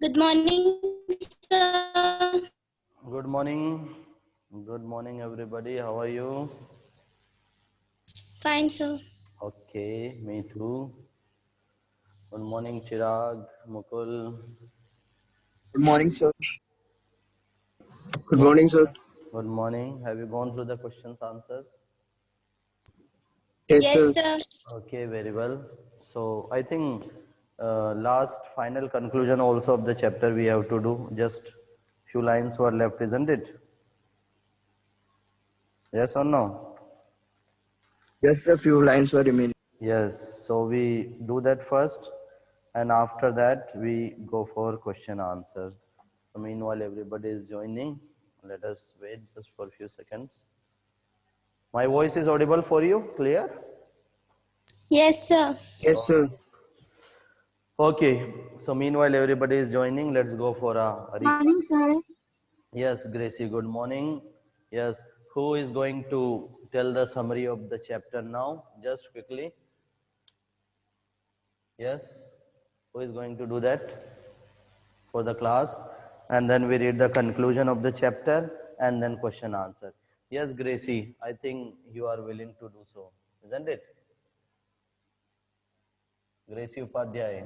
Good morning, sir. Good morning. Good morning, everybody. How are you? Fine, sir. Okay, me too. Good morning, Chirag, Mukul. Good morning, sir. Good morning, sir. Good morning. Have you gone through the questions, answers? Yes, Yes, sir. sir. Okay, very well. So I think last final conclusion also of the chapter we have to do. Just few lines were left, isn't it? Yes or no? Just a few lines were remaining. Yes. So we do that first, and after that we go for question answer. So meanwhile, everybody is joining. Let us wait just for a few seconds. My voice is audible for you? Clear? Yes, sir. Yes, sir. Okay. So meanwhile, everybody is joining. Let's go for a recap. Morning, sir. Yes, Gracie. Good morning. Yes. Who is going to tell the summary of the chapter now? Just quickly. Yes. Who is going to do that for the class? And then we read the conclusion of the chapter and then question answer. Yes, Gracie. I think you are willing to do so, isn't it? Gracie Upadhyay.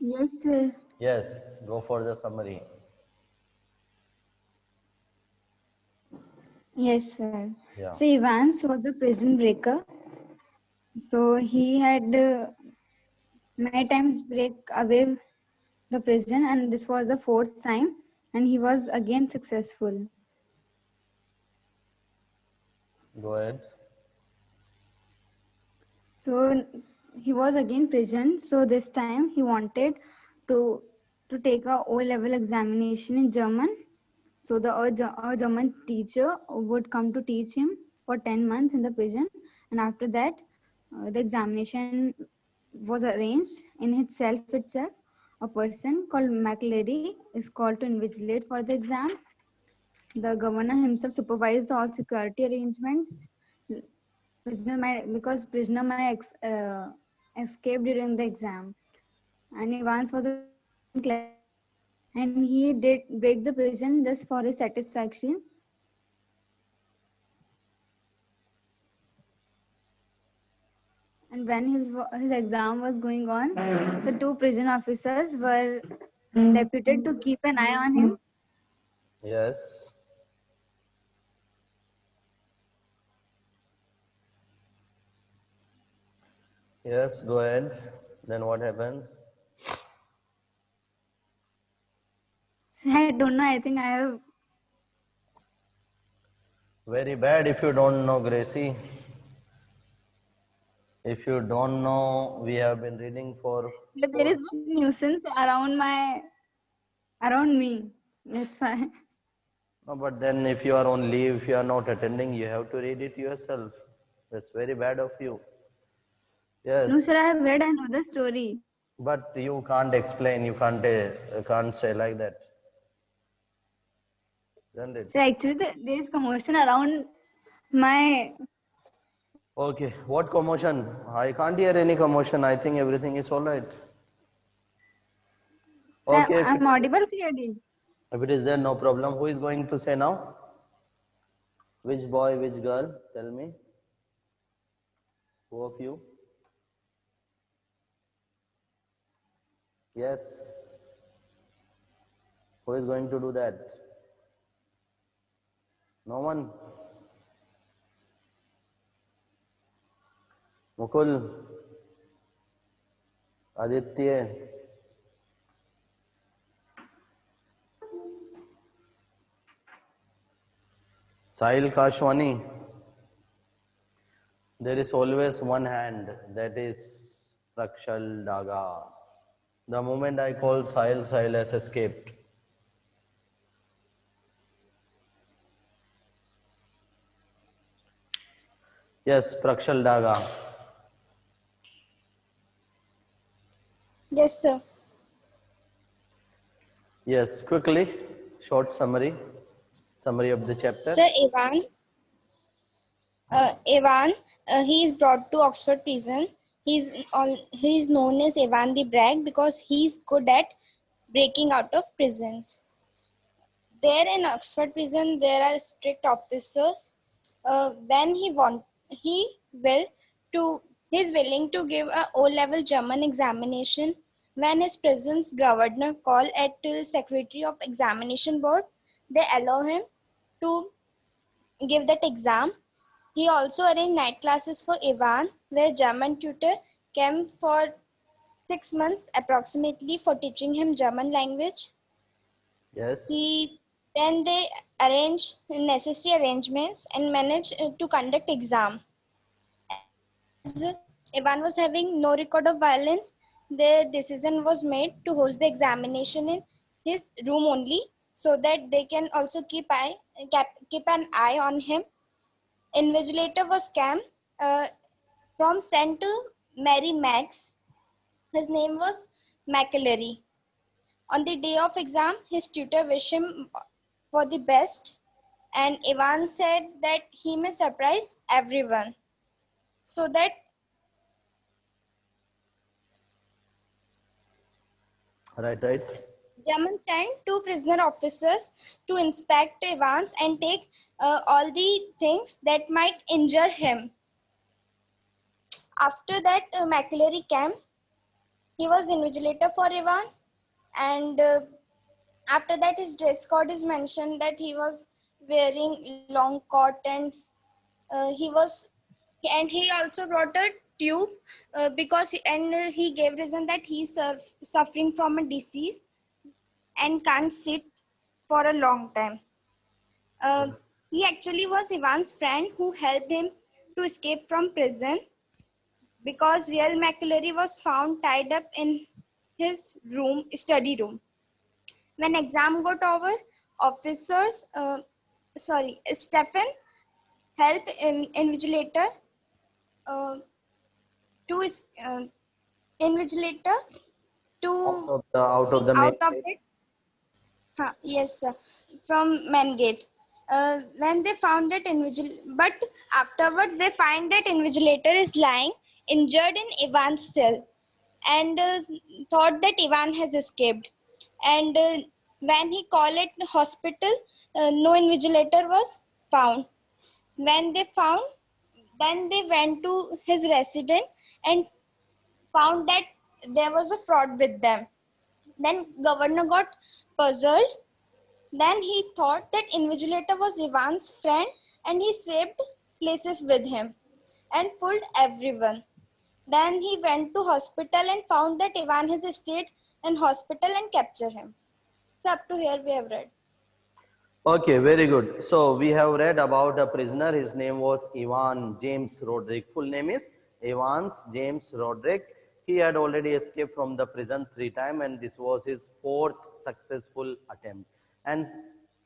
Yes, sir. Yes, go for the summary. Yes, sir. Yeah. So Evans was a prison breaker. So he had many times break away the prison, and this was the fourth time, and he was again successful. Go ahead. So he was again prison. So this time he wanted to take a O-level examination in German. So a German teacher would come to teach him for 10 months in the prison, and after that, the examination was arranged. In itself, a person called McLeary is called to invigilate for the exam. The governor himself supervised all security arrangements. Because prisoner might escape during the exam, and Evans was a prison clerk, and he did break the prison just for his satisfaction. And when his exam was going on, so two prison officers were deputed to keep an eye on him. Yes. Yes, go ahead. Then what happens? So I don't know. I think I have. Very bad if you don't know, Gracie. If you don't know, we have been reading for But there is one nuisance around me. That's why. no, but then if you are on leave, if you are not attending, you have to read it yourself. That's very bad of you. No, Yes, sir. I have read another story. but you can't explain, you can't say like that, isn't it? So actually, there is commotion around my. Okay, what commotion? I can't hear any commotion. I think everything is all right. So Okay, I'm audible clearly. if it is there, no problem. Who is going to say now? Which boy, which girl? Tell me. Who of you? Yes. Who is going to do that? No one? Mukul? Aditya? Sahil Kashwani? There is always one hand, that is Prakshal Daga. The moment I call Sahil, Sahil has escaped. Yes, Prakshal Daga. Yes, sir. Yes, quickly, short summary of the chapter. Sir, Evan, he is brought to Oxford prison. He's known as Evan the Brag because he's good at breaking out of prisons. There in Oxford prison, there are strict officers. When he will to he's willing to give a O-level German examination. When his prison's governor call at the secretary of examination board, they allow him to give that exam. He also arranged night classes for Ivan, where German tutor came for 6 months approximately for teaching him German language. Yes. He then they arrange necessary arrangements and manage to conduct exam. As Ivan was having no record of violence, the decision was made to host the examination in his room only, so that they can also keep an eye on him. Invigilator was Cam from St. Mary Max. His name was McAlery. On the day of exam, his tutor wished him for the best, and Ivan said that he may surprise everyone. So that Right, right. German sent two prisoner officers to inspect Evans and take all the things that might injure him. After that, McAlery came. He was invigilator for Ivan, and after that, his dress code is mentioned that he was wearing long coat, and he also brought a tube because he gave reason that he's suffering from a disease and can't sit for a long time. He actually was Ivan's friend who helped him to escape from prison, because real McAlery was found tied up in his study room. When exam got over, Stephen helped invigilator uh, to invigilator to Out of the main out of gate. it. Yes, sir, from main gate. When they found that but afterwards they find that invigilator is lying injured in Ivan's cell, and thought that Ivan has escaped. And when he called at the hospital, no invigilator was found. When they found, then they went to his residence and found that there was a fraud with them. Then governor got puzzled. Then he thought that invigilator was Ivan's friend, and he swapped places with him and fooled everyone. Then he went to hospital and found that Ivan has stayed in hospital and captured him. So up to here we have read. Okay, very good. So we have read about a prisoner. His name was Ivan James Roderick. Full name is Evans James Roderick. He had already escaped from the prison 3 times, and this was his 4th successful attempt. And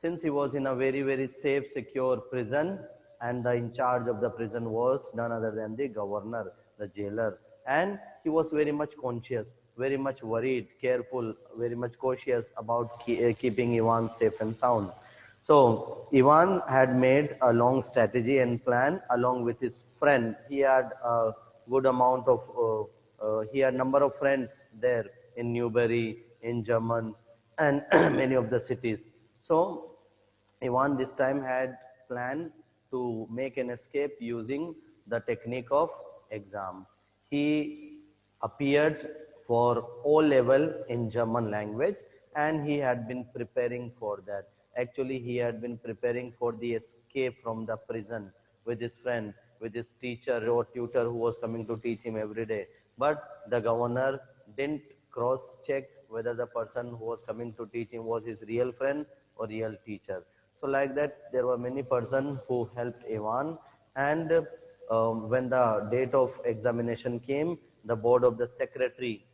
since he was in a very, very safe, secure prison, and the in charge of the prison was none other than the governor, the jailer, and he was very much conscious, very much worried, careful, very much cautious about keeping Ivan safe and sound. So Ivan had made a long strategy and plan along with his friend. He had a good amount of, he had number of friends there in Newbury, in German, and many of the cities. So Ivan this time had planned to make an escape using the technique of exam. He appeared for O level in German language, and he had been preparing for that. Actually, he had been preparing for the escape from the prison with his friend, with his teacher or tutor who was coming to teach him every day. But the governor didn't cross check whether the person who was coming to teach him was his real friend or real teacher. So like that, there were many persons who helped Ivan, and when the date of examination came, the board of the secretary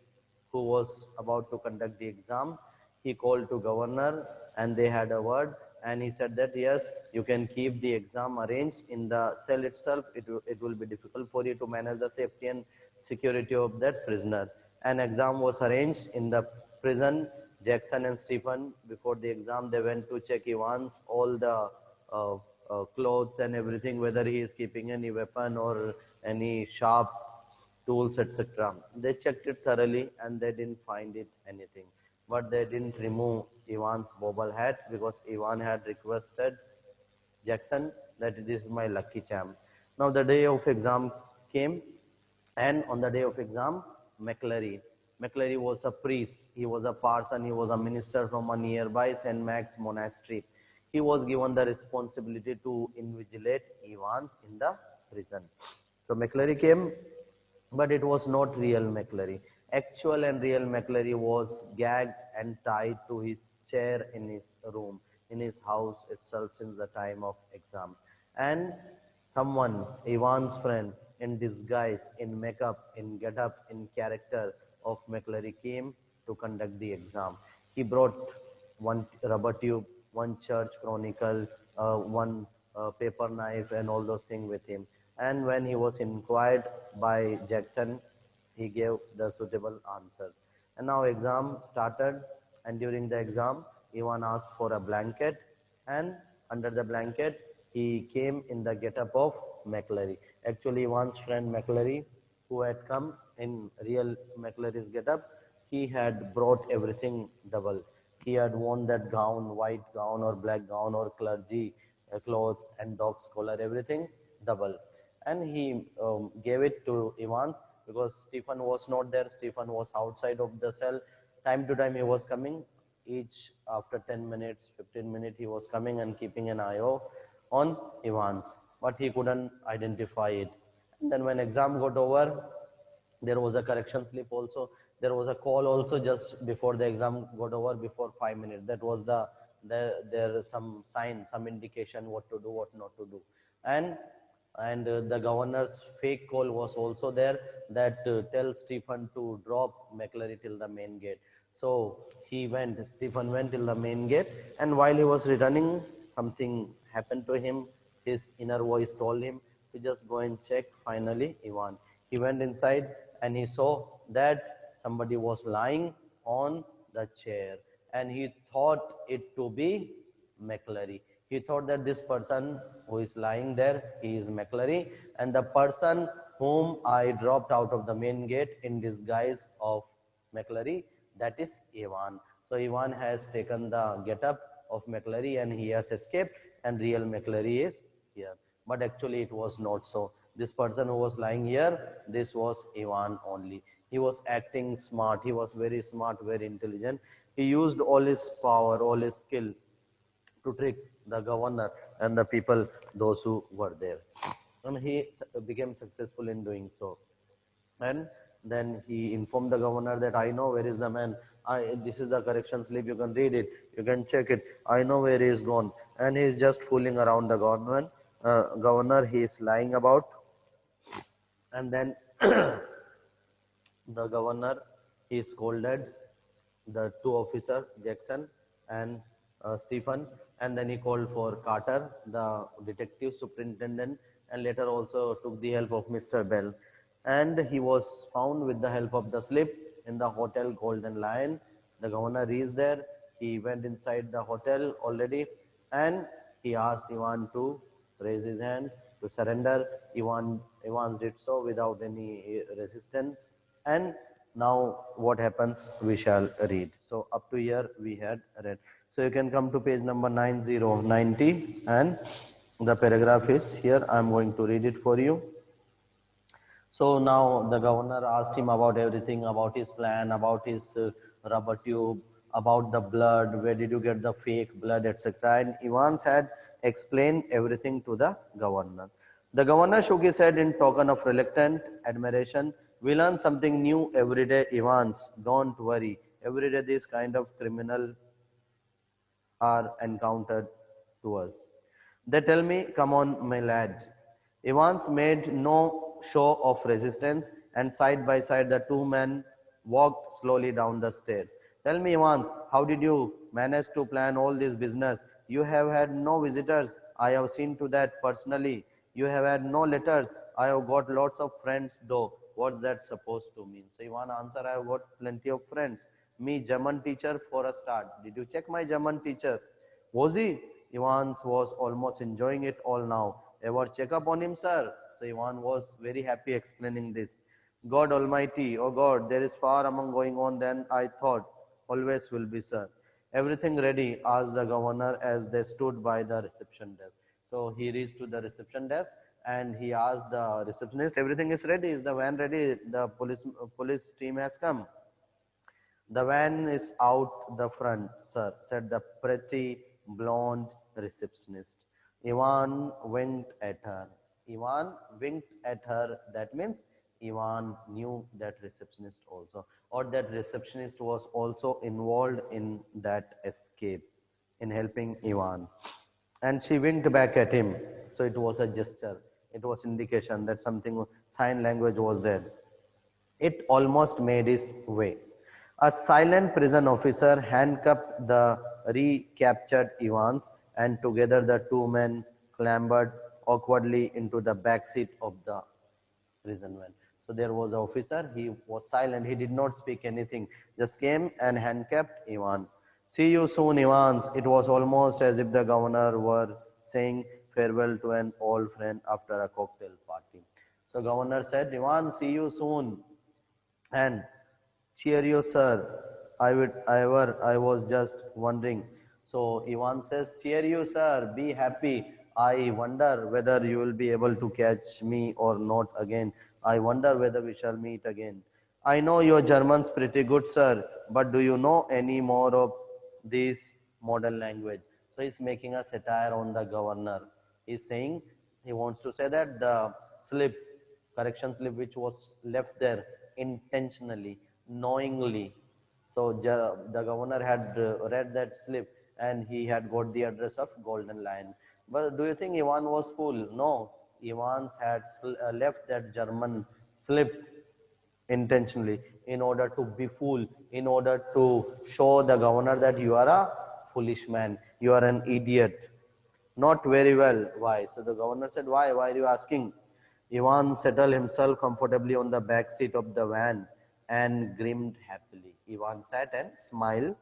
who was about to conduct the exam, he called to governor and they had a word, and he said that yes, you can keep the exam arranged in the cell itself. It will be difficult for you to manage the safety and security of that prisoner. An exam was arranged in the prison. Jackson and Stephen, before the exam, they went to check Ivan's all the clothes and everything, whether he is keeping any weapon or any sharp tools, etc. They checked it thoroughly and they didn't find it anything. but they didn't remove Ivan's bobble hat because Ivan had requested Jackson that this is my lucky charm. Now the day of exam came, and on the day of exam, McClary was a priest, he was a parson, he was a minister from a nearby St. Max monastery. He was given the responsibility to invigilate Evans in the prison. So McClary came, but it was not real McClary. Actual and real McClary was gagged and tied to his chair in his room, in his house itself since the time of exam. And someone, Ivan's friend, in disguise, in makeup, in get-up, in character of McClary came to conduct the exam. He brought one rubber tube, one church chronicle, one paper knife and all those things with him. And when he was inquired by Jackson, he gave the suitable answer. And now exam started, and during the exam, Ivan asked for a blanket, and under the blanket, he came in the get-up of McClary. Actually, Ivan's friend McClary, who had come in real McClary's get-up, he had brought everything double. He had worn that gown, white gown or black gown or clergy clothes and dog's collar, everything double. And he gave it to Evans because Stephen was not there. Stephen was outside of the cell. Time to time he was coming. Each after 10 minutes, 15 minutes, he was coming and keeping an eye on Evans. But he couldn't identify it. And then when exam got over, there was a correction slip also. There was a call also just before the exam got over, before 5 minutes. That was there some sign, some indication what to do, what not to do. And the governor's fake call was also there that tell Stephen to drop McClary till the main gate. So Stephen went till the main gate, and while he was returning, something happened to him. His inner voice told him to just go and check. Finally, he went inside and he saw that somebody was lying on the chair, and he thought it to be McClary. He thought that this person who is lying there, he is McClary, and the person whom I dropped out of the main gate in disguise of McClary, that is Ivan. So Ivan has taken the get-up of McClary and he has escaped, and real McClary is here. But actually it was not so. This person who was lying here, this was Ivan only. He was acting smart. He was very smart, very intelligent. He used all his power, all his skill to trick the governor and the people, those who were there. And he became successful in doing so. And then he informed the governor that I know where is the man. This is the correction slip. You can read it. You can check it. I know where he is gone. And he is just fooling around the government. Governor, he is lying about. And then the governor, he scolded the two officers, Jackson and Stephen, and then he called for Carter, the detective superintendent, and later also took the help of Mr. Bell. And he was found with the help of the slip in the hotel Golden Lion. The governor reached there. He went inside the hotel already, and he asked Ivan to raise his hand to surrender. Ivan did so without any resistance. And now what happens, we shall read. So up to here we had read. So you can come to page number 9090, and the paragraph is here. I am going to read it for you. So now the governor asked him about everything, about his plan, about his rubber tube, about the blood, where did you get the fake blood, etc. And Evans had explained everything to the governor. The governor shook his head in token of reluctant admiration. We learn something new every day, Evans. Don't worry. Every day this kind of criminal are encountered to us. They tell me, come on, my lad. Evans made no show of resistance, and side by side the two men walked slowly down the stairs. Tell me, Evans, how did you manage to plan all this business? You have had no visitors. I have seen to that personally. You have had no letters. I have got lots of friends though. What's that supposed to mean? So Ivan answered, I have got plenty of friends. Me, German teacher for a start. Did you check my German teacher? Was he? Ivan was almost enjoying it all now. Ever check up on him, sir? So Ivan was very happy explaining this. God Almighty, oh God, there is far among going on than I thought. Always will be, sir. Everything ready? Asked the governor as they stood by the reception desk. So he reached to the reception desk and he asked the receptionist, everything is ready? Is the van ready? The police team has come. The van is out the front, sir, said the pretty blonde receptionist. Ivan winked at her. Ivan winked at her. That means Ivan knew that receptionist also, or that receptionist was also involved in that escape, in helping Ivan. And she winked back at him. So it was a gesture. It was indication that something, sign language was there. It almost made his way. A silent prison officer handcuffed the recaptured Evans, and together the two men clambered awkwardly into the back seat of the prison van. So there was an officer, he was silent, he did not speak anything, just came and handcuffed Ivan. See you soon, Evans. It was almost as if the governor were saying farewell to an old friend after a cocktail party. So governor said, Ivan, see you soon. And cheerio, sir. I was just wondering. So Ivan says, cheerio, sir. Be happy. I wonder whether you will be able to catch me or not again. I wonder whether we shall meet again. I know your German's pretty good, sir, but do you know any more of this modern language? So he's making a satire on the governor. He's saying, he wants to say that the slip, correction slip which was left there intentionally, knowingly. So the governor had read that slip and he had got the address of Golden Lion. But do you think Ivan was fool? No, Ivan had left that German slip intentionally in order to be fool, in order to show the governor that you are a foolish man, you are an idiot. Not very well. Why? So the governor said, why? Why are you asking? Ivan settled himself comfortably on the back seat of the van and grinned happily. Ivan sat and smiled.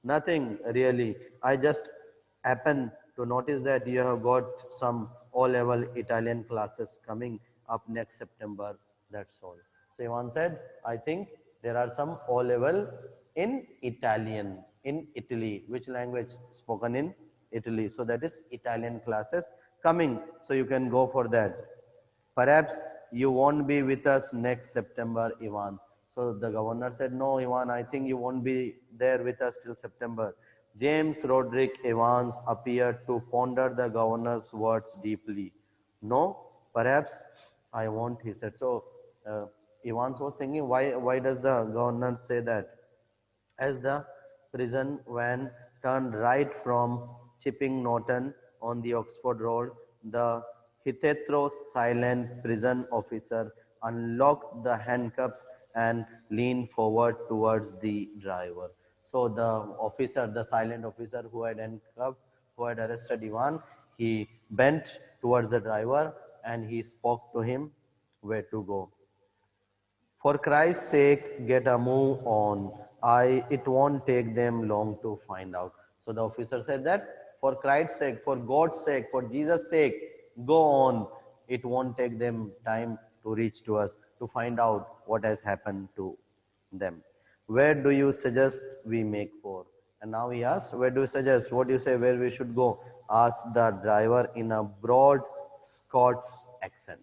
Nothing really. I just happened to notice that you have got some O-level Italian classes coming up next September. That's all. So Ivan said, I think there are some O-level in Italian, in Italy. Which language spoken in Italy? So that is Italian classes coming. So you can go for that. Perhaps you won't be with us next September, Ivan. So the governor said, no, Ivan, I think you won't be there with us till September. James Roderick Evans appeared to ponder the governor's words deeply. No, perhaps I won't, he said. So Evans was thinking, why does the governor say that? As the prison van turned right from Chipping Norton on the Oxford Road, the hitherto silent prison officer unlocked the handcuffs and leaned forward towards the driver. So the officer, the silent officer who had handcuffed, who had arrested Ivan, he bent towards the driver and he spoke to him where to go. For Christ's sake, get a move on. It won't take them long to find out. So the officer said that, for Christ's sake, for God's sake, for Jesus' sake, go on. It won't take them time to reach to us, to find out what has happened to them. Where do you suggest we make for? And now he asks, where do you suggest? What do you say where we should go? Asked the driver in a broad Scots accent.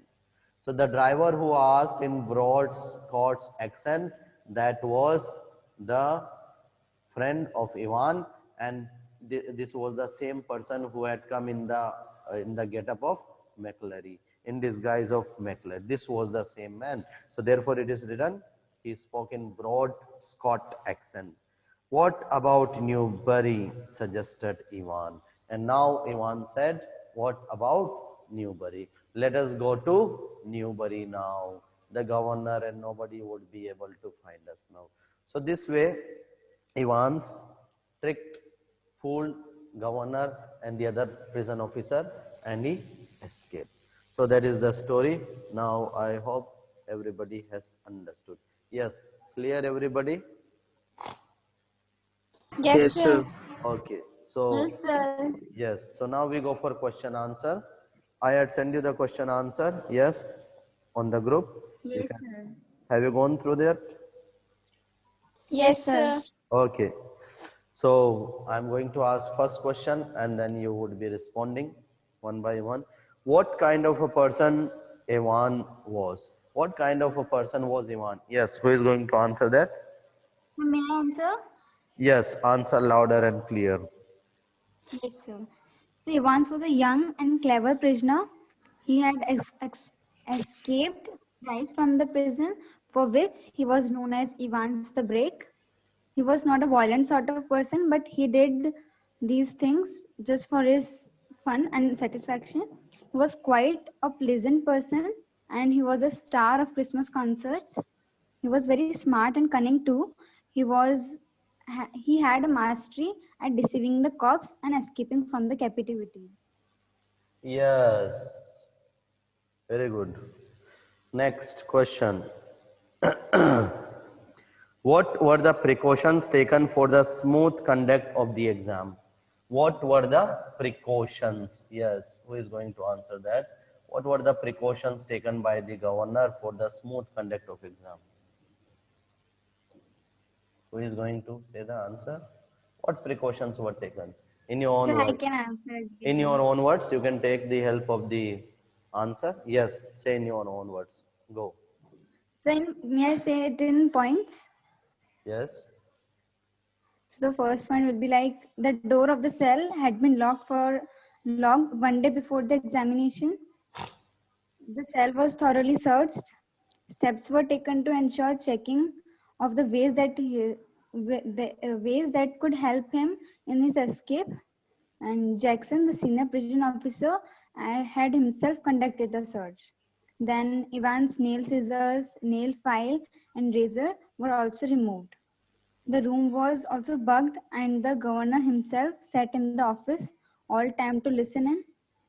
So the driver who asked in broad Scots accent, that was the friend of Ivan, and this was the same person who had come in the getup of McClary, in disguise of McClary. This was the same man. So therefore it is written, he spoke in broad Scot accent. What about Newbury? Suggested Ivan. And now Ivan said, what about Newbury? Let us go to Newbury now. The governor and nobody would be able to find us now. So this way, Ivan's tricked, fooled governor and the other prison officer, and he escaped. So that is the story. Now I hope everybody has understood. Yes, clear everybody? Yes, Yes, sir. sir. Okay, so yes, so now we go for question answer. I had sent you the question answer, yes, on the group. Yes, sir. Have you gone through that? Yes, sir. Okay. So I'm going to ask first question and then you would be responding one by one. What kind of a person Ivan was? What kind of a person was Ivan? Yes, who is going to answer that? May I answer? Yes, answer louder and clear. Yes, sir. So Evans was a young and clever prisoner. He had escaped thrice from the prison, for which he was known as Evans the Break. He was not a violent sort of person, but he did these things just for his fun and satisfaction. He was quite a pleasant person, and he was a star of Christmas concerts. He was very smart and cunning too. He had a mastery at deceiving the cops and escaping from the captivity. Yes, very good. Next question. What were the precautions taken for the smooth conduct of the exam? What were the precautions? Yes, who is going to answer that? What were the precautions taken by the governor for the smooth conduct of exam? Who is going to say the answer? What precautions were taken? In your own So I can words. answer it In your again. own words, you can take the help of the answer. Yes, say in your own words. Go. May I say it in points? Yes. So the first one will be like the door of the cell had been locked one day before the examination. The cell was thoroughly searched. Steps were taken to ensure checking of the ways that could help him in his escape. And Jackson, the senior prison officer, had himself conducted the search. Then Ivan's nail scissors, nail file, and razor were also removed. The room was also bugged, and the governor himself sat in the office all time to listen in.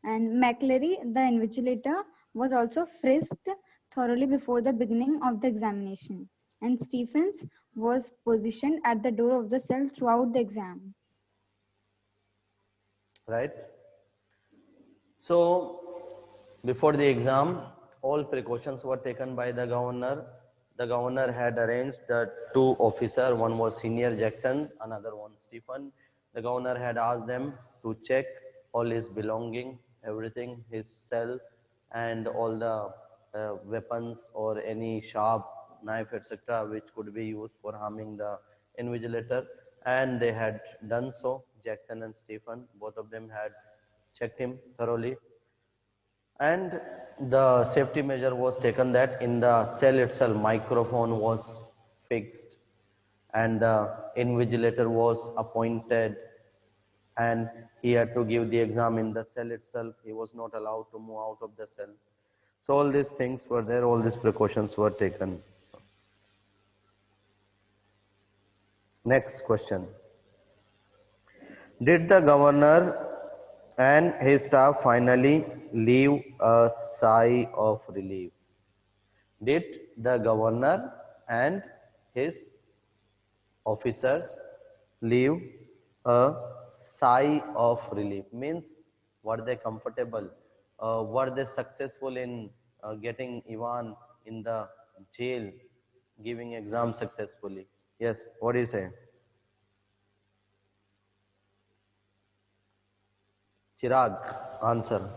And McLeary, the invigilator, was also frisked thoroughly before the beginning of the examination. And Stephens was positioned at the door of the cell throughout the exam. Right. So, before the exam, all precautions were taken by the governor. The governor had arranged the two officers, one was Senior Jackson, another one Stephen. The governor had asked them to check all his belonging, everything, his cell, and all the weapons or any sharp knife, etc., which could be used for harming the invigilator. And they had done so. Jackson and Stephen, both of them had checked him thoroughly, and the safety measure was taken that in the cell itself microphone was fixed and the invigilator was appointed and he had to give the exam in the cell itself. He was not allowed to move out of the cell. So all these things were there, all these precautions were taken. Next question. Did the governor and his staff finally leave a sigh of relief? Did the governor and his officers leave a sigh of relief? Means, were they comfortable? Were they successful in getting Ivan in the jail, giving exam successfully? Yes, what do you say? Chirag, answer.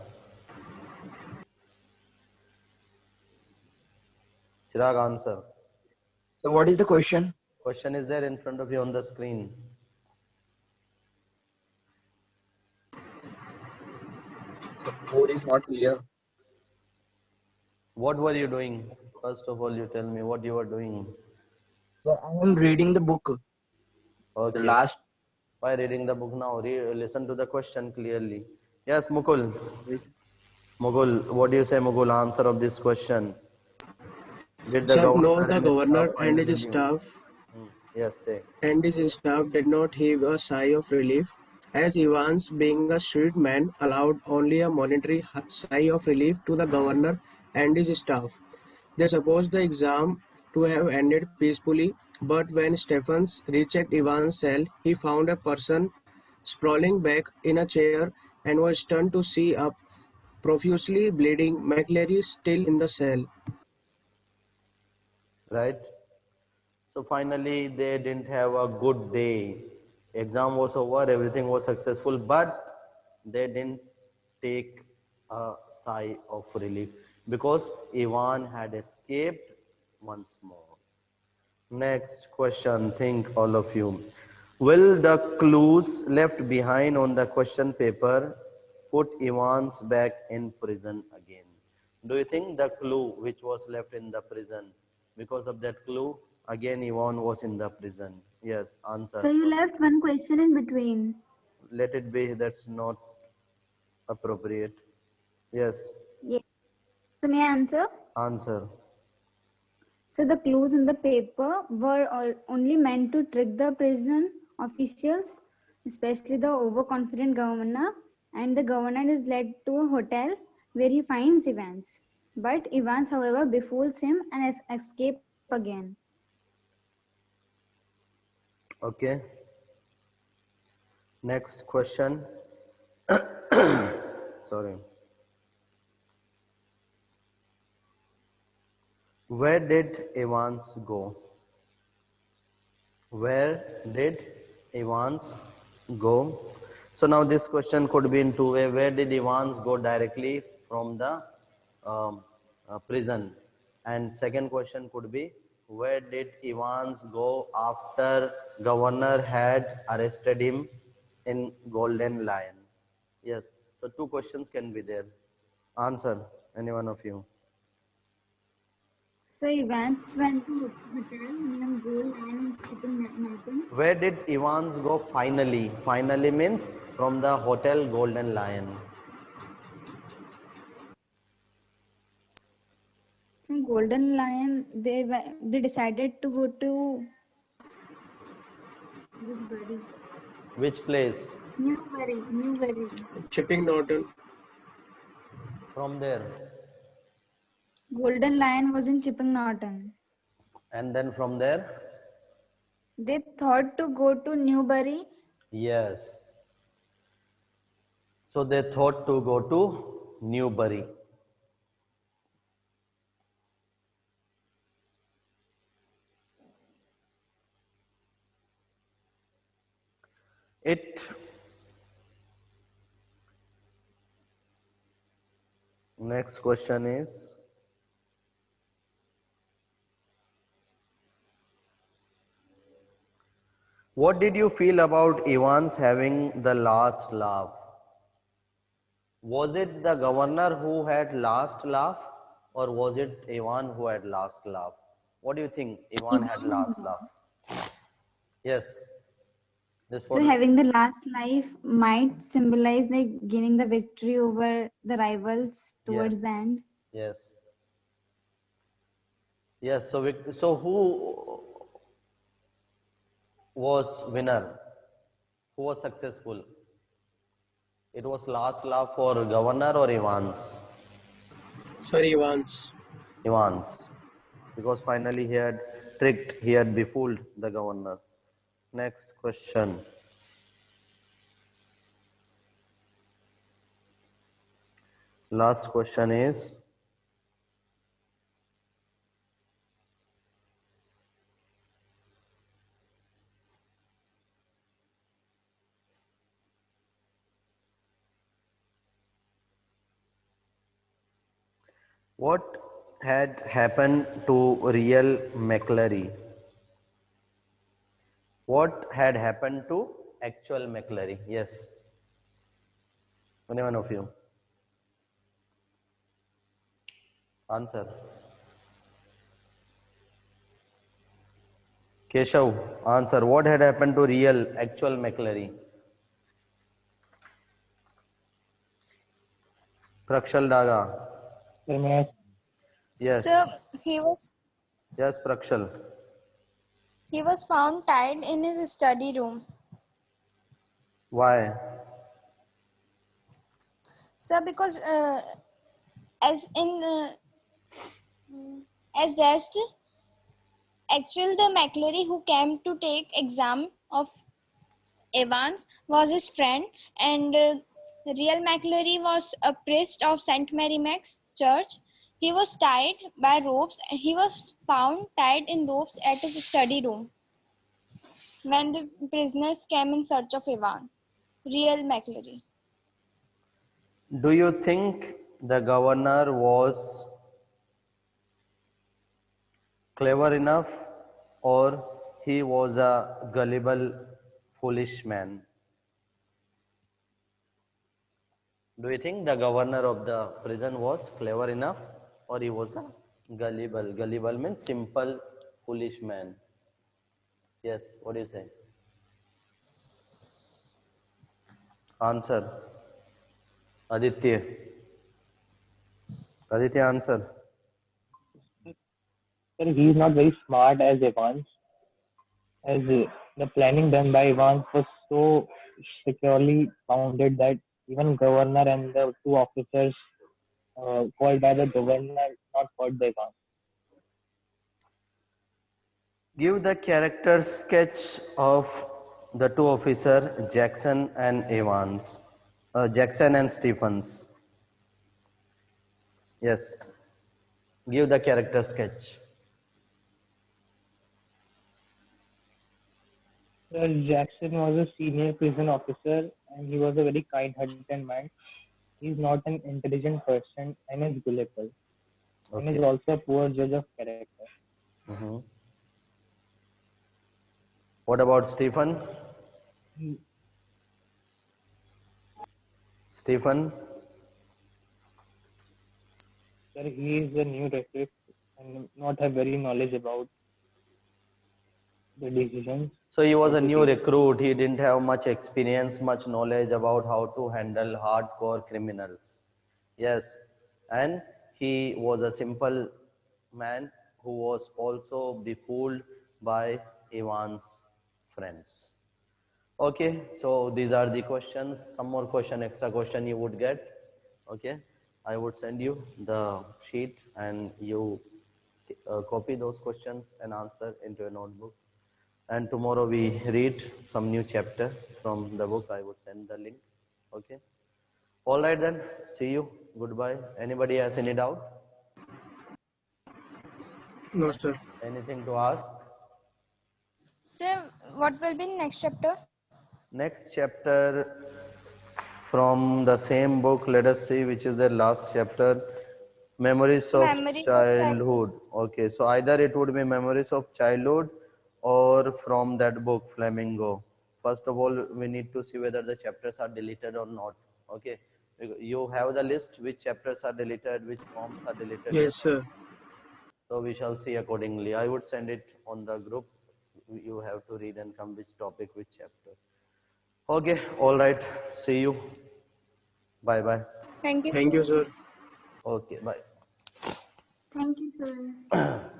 Chirag, answer. So what is the question? Question is there in front of you on the screen. So code is not clear. What were you doing? First of all, you tell me what you were doing. So I am reading the book. Okay. The last. By reading the book now, listen to the question clearly. Yes, Mukul. Mukul, what do you say, Mukul? Answer of this question. Did the Sir, no, governor the and his staff governor and finally his leave? staff Yes, say. did not heave a sigh of relief, as Evans, being a street man, allowed only a momentary sigh of relief to the governor and his staff. They supposed the exam to have ended peacefully, but when Stephens rechecked Evans' cell, he found a person sprawling back in a chair and was stunned to see a profusely bleeding McLeary still in the cell. Right? So finally, they didn't have a good day. Exam was over, everything was successful, but they didn't take a sigh of relief because Ivan had escaped once more. Next question, think all of you. Will the clues left behind on the question paper put Ivan's back in prison again? Do you think the clue which was left in the prison, because of that clue, again Ivan was in the prison? Yes, So answer. you left one question in between. Let it be, that's not appropriate. Yes, Yes. So may I answer? answer. So the clues in the paper were only meant to trick the prison officials, especially the overconfident governor. And the governor is led to a hotel where he finds Evans. But Evans, however, befools him and escape again. Okay, next question. Sorry. Where did Evans go? Where did Evans go? So now this question could be in two ways. Where did Evans go directly from the prison? And second question could be, where did Evans go after governor had arrested him in Golden Lion? Yes. So two questions can be there. Answer, any one of you. So Evans went to hotel named Gold and Shipping Mountain. Where did Evans go finally? Finally means from the hotel Golden Lion. From Golden Lion, they decided to go to Newbury. Which place? Newbury. Chipping Norton. From there. Golden Lion was in Chipping Norton. And then from there? They thought to go to Newbury. Yes. So they thought to go to Newbury. It next question is, what did you feel about Evans having the last laugh? Was it the governor who had last laugh, or was it Ivan who had last laugh? What do you think? Ivan had last laugh. Yes. This So what? having the last life might symbolize like gaining the victory over the rivals Yes. towards the end. Yes. Yes. So who was winner? Who was successful? It was last laugh for governor or Evans? Sorry, Evans. Evans. Because finally he had tricked, he had befooled the governor. Next question. Last question is, what had happened to real McClary? What had happened to actual McClary? Yes. Any one of you? Answer. Keshav, answer. What had happened to real, actual McClary? Prakshal Daga. Yes. So he was Yes, Prakshal. found tied in his study room. Why? So because as in as rest, actually the McClary who came to take exam of Evans was his friend, and real McClary was a priest of St. Mary Max Church. He was tied by ropes. He was found tied in ropes at his study room when the prisoners came in search of Ivan. Real McCleary. Do you think the governor was clever enough or he was a gullible, foolish man? Do you think the governor of the prison was clever enough or he was a gullible? Gullible means simple, foolish man. Yes, what do you say? Answer. Aditya. Aditya, answer. Sir, he is not very smart as Evans, as the planning done by Evans was so securely founded that even governor and the two officers called by the governor, not called by Evans. Give the character sketch of the two officers, Jackson and Evans. Jackson and Stephens. Yes. Give the character sketch. Sir, Jackson was a senior prison officer and he was a very kind-hearted man. He is not an intelligent person and is gullible. And is Okay. also a poor judge of character. Mhm. What about Stephen? Stephen? Sir, he is a new recruit and not have very knowledge about the decisions. So he was a new recruit. He didn't have much experience, much knowledge about how to handle hardcore criminals. Yes. And he was a simple man who was also befooled by Ivan's friends. Okay, so these are the questions. Some more question, extra question you would get. Okay, I would send you the sheet and you copy those questions and answer into a notebook. And tomorrow we read some new chapter from the book. I would send the link. Okay. All right then. See you. Goodbye. Anybody has any doubt? No, sir. Anything to ask? Sir, what will be next chapter? Next chapter from the same book, let us see which is the last chapter. Memories of Memories of childhood. Okay, so either it would be Memories of Childhood or from that book, Flamingo. First of all, we need to see whether the chapters are deleted or not. Okay, you have the list which chapters are deleted, which forms are deleted. Yes, sir. So we shall see accordingly. I would send it on the group. You have to read and come which topic, which chapter. Okay, all right. See you. Bye bye. Thank you. Thank you, sir. Okay, bye. Thank you, sir.